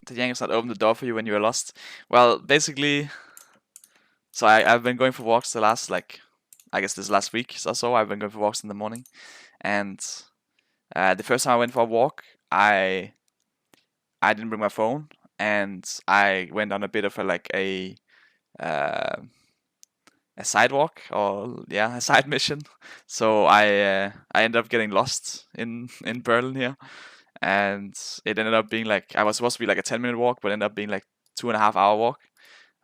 Did Jankos not open the door for you when you were lost? Well, basically, so I've been going for walks the last, like, I guess this last week or so. I've been going for walks in the morning, and the first time I went for a walk, I didn't bring my phone, and I went on a bit of a sidewalk, or a side mission. So I ended up getting lost in Berlin here, and it ended up being like, I was supposed to be like a 10-minute walk, but ended up being like 2.5-hour walk.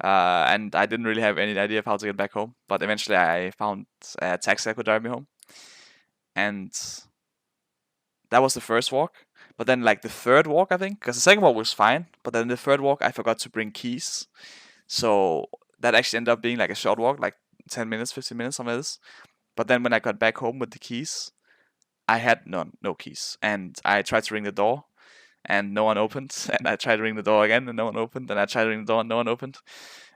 And I didn't really have any idea of how to get back home, but eventually I found a taxi that could drive me home, and that was the first walk. But then, like, the third walk, I think, because the second walk was fine, but then the third walk I forgot to bring keys, so that actually ended up being like a short walk, like 10 minutes, 15 minutes, something like this. But then when I got back home with the keys, I had no keys, and I tried to ring the door, and no one opened, and I tried to ring the door again, and no one opened, and I tried to ring the door, and no one opened.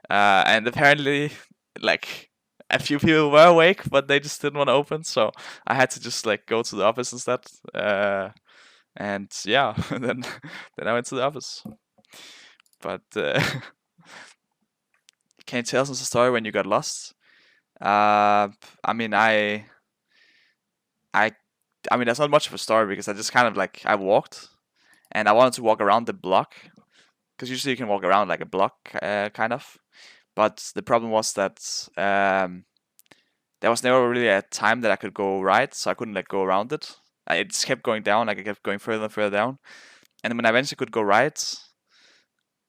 And apparently, like, a few people were awake, but they just didn't want to open, so I had to just, like, go to the office instead. And yeah, then I went to the office. But can you tell us a story when you got lost? I mean, there's not much of a story, because I just kind of, like, I walked, and I wanted to walk around the block, because usually you can walk around like a block, kind of. But the problem was that there was never really a time that I could go right, so I couldn't, like, go around it. It just kept going down, like, it kept going further and further down. And when I eventually could go right,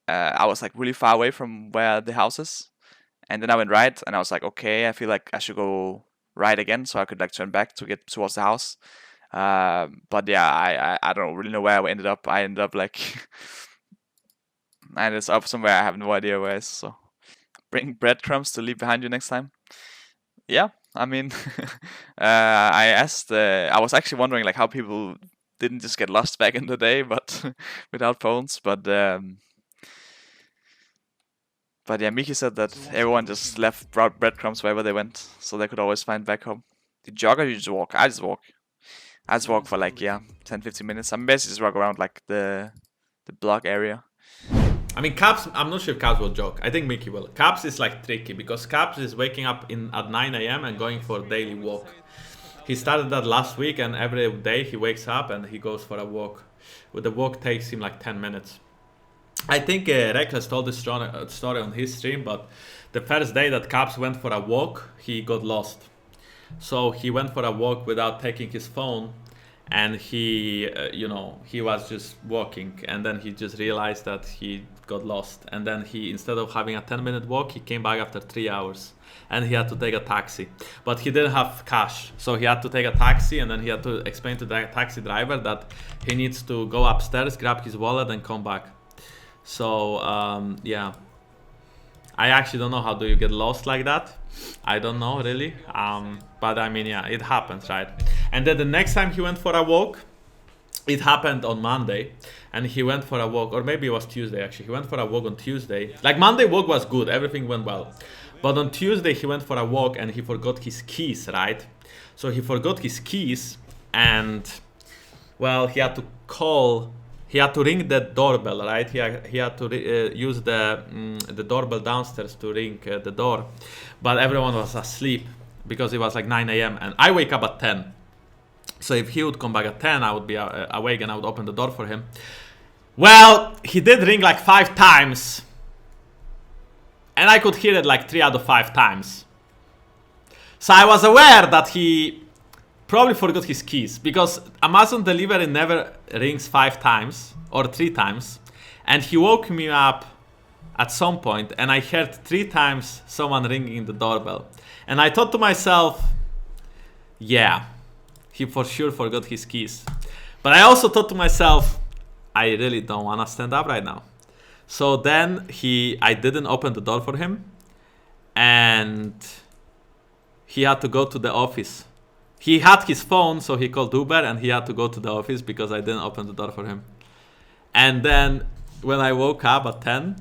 I was, like, really far away from where the house is. And then I went right, and I was like, okay, I feel like I should go right again, so I could, like, turn back to get towards the house. But yeah, I don't really know where I ended up. I ended up, like, I ended up somewhere I have no idea where. So bring breadcrumbs to leave behind you next time. Yeah, I mean, I asked. I was actually wondering, like, how people didn't just get lost back in the day, but without phones. But yeah, Miki said that everyone just left breadcrumbs wherever they went, so they could always find back home. Did you jog or you just walk? I just walk. I just walk for, like, 10-15 minutes. I'm basically just walk around, like, the block area. I mean, Caps, I'm not sure if Caps will joke. I think Mickey will. Caps is, like, tricky, because Caps is waking up at 9 a.m. and going for a daily walk. He started that last week, and every day he wakes up and he goes for a walk. The walk takes him like 10 minutes. I think Rekkles told this story on his stream, but the first day that Caps went for a walk, he got lost. So he went for a walk without taking his phone, and he was just walking, and then he just realized that he got lost. And then he, instead of having a 10-minute walk, he came back after 3 hours, and he had to take a taxi. But he didn't have cash, so he had to take a taxi, and then he had to explain to the taxi driver that he needs to go upstairs, grab his wallet, and come back. So yeah, I actually don't know how do you get lost like that. I don't know really, but I mean, yeah, it happens, right? And then the next time he went for a walk, it happened on Monday, and he went for a walk, or maybe it was Tuesday actually. He went for a walk on Tuesday. Like, Monday walk was good, everything went well. But on Tuesday he went for a walk and he forgot his keys, right? So he forgot his keys, and well, he had to ring the doorbell, right? He had to use the doorbell downstairs to ring the door, but everyone was asleep because it was like 9 a.m. and I wake up at 10. So if he would come back at 10, I would be awake and I would open the door for him. Well, he did ring like 5 times, and I could hear it like 3 out of 5 times. So I was aware that he probably forgot his keys, because Amazon delivery never rings 5 times or 3 times, and he woke me up at some point and I heard 3 times someone ringing the doorbell, and I thought to myself, yeah, he for sure forgot his keys. But I also thought to myself, I really don't want to stand up right now. So then I didn't open the door for him, and he had to go to the office. He had his phone, so he called Uber, and he had to go to the office because I didn't open the door for him. And then when I woke up at 10,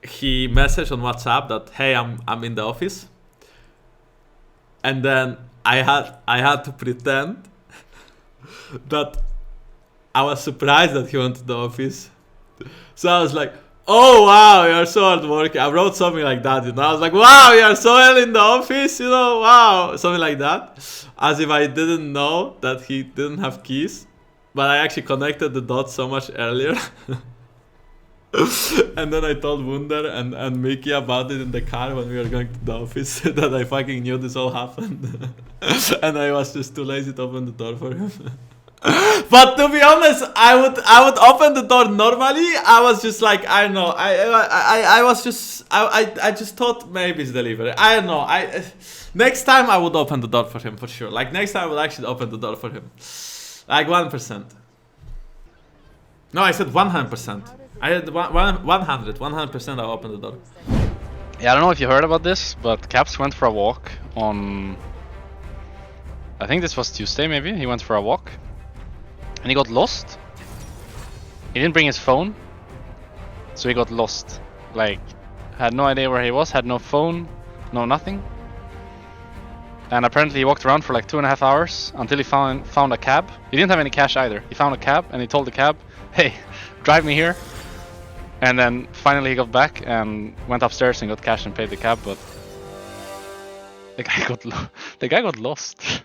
he messaged on WhatsApp that, hey, I'm in the office. And then I had to pretend that I was surprised that he went to the office, So I was like, oh wow, you're so hardworking. I wrote something like that, you know. I was like, wow, you're so early in the office, you know, wow. Something like that. As if I didn't know that he didn't have keys. But I actually connected the dots so much earlier. And then I told Wunder and Mickey about it in the car when we were going to the office. That I fucking knew this all happened. And I was just too lazy to open the door for him. But to be honest, I would open the door normally. I was just like, I don't know. I just thought maybe it's delivery. I don't know. Next time I would open the door for him for sure. Like next time I would actually open the door for him. Like 1%. No, I said 100%. I had 100% I'll open the door. Yeah, I don't know if you heard about this, but Caps went for a walk on... I think this was Tuesday maybe. He went for a walk. And he got lost. He didn't bring his phone. So he got lost. Like, had no idea where he was, had no phone, no nothing. And apparently he walked around for like 2.5 hours until he found a cab. He didn't have any cash either. He found a cab and he told the cab, hey, drive me here. And then finally he got back and went upstairs and got cash and paid the cab, but the guy got lost.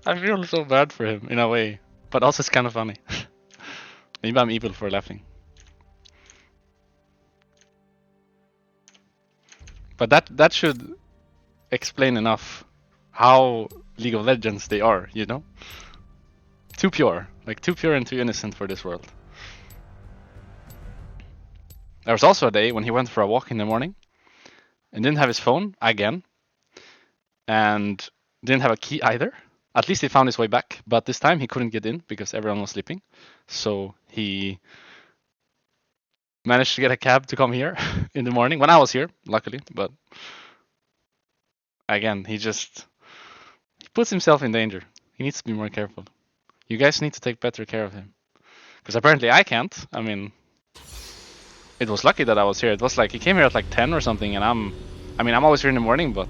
I feel so bad for him in a way, but also it's kind of funny. Maybe I'm evil for laughing. But that should explain enough how League of Legends they are, you know? Too pure, like too pure and too innocent for this world. There was also a day when he went for a walk in the morning and didn't have his phone again and didn't have a key either. At least he found his way back, but this time he couldn't get in because everyone was sleeping. So he managed to get a cab to come here in the morning when I was here, luckily, but again, he puts himself in danger. He needs to be more careful. You guys need to take better care of him. Because apparently I can't. I mean, it was lucky that I was here. It was like he came here at like 10 or something, and I'm always here in the morning, but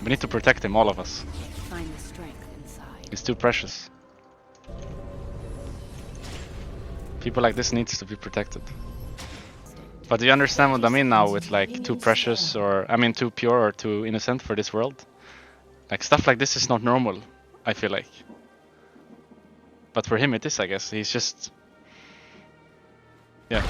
we need to protect him, all of us. He's too precious. People like this needs to be protected. But do you understand what I mean now with like too precious, or too pure or too innocent for this world? Like stuff like this is not normal, I feel like. But for him it is, I guess. He's just... yeah.